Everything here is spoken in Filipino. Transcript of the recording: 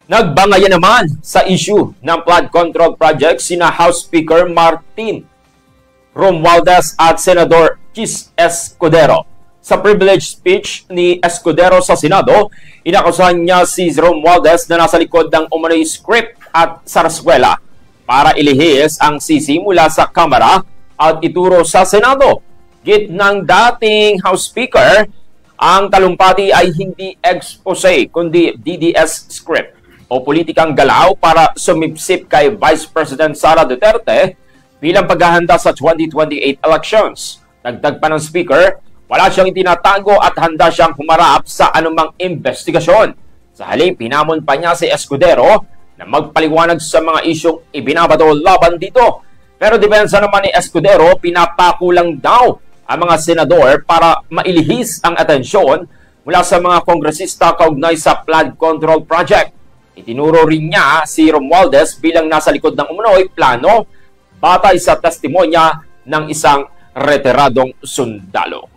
Nagbangayan naman sa issue ng flood control project sina House Speaker Martin Romualdez at Senador Chis Escudero. Sa privilege speech ni Escudero sa Senado, inakusahan niya si Romualdez na nasa likod ng umano'y script at sarsuela para ilihis ang sisi mula sa Kamara at ituro sa Senado. Git ng dating House Speaker, ang talumpati ay hindi expose kundi DDS script o politikang galaw para sumipsip kay Vice President Sara Duterte bilang paghahanda sa 2028 elections. Dagdag pa ng Speaker, wala siyang itinatago at handa siyang humarap sa anumang investigasyon. Sa halip, pinamon pa niya si Escudero na magpaliwanag sa mga isyong ibinabato laban dito. Pero depensa naman ni Escudero, pinapakulang daw ang mga senador para mailihis ang atensyon mula sa mga kongresista kaugnay sa flood control project. Itinuro rin niya si Romualdez bilang nasa likod ng umunoy plano batay sa testimonya ng isang retiradong sundalo.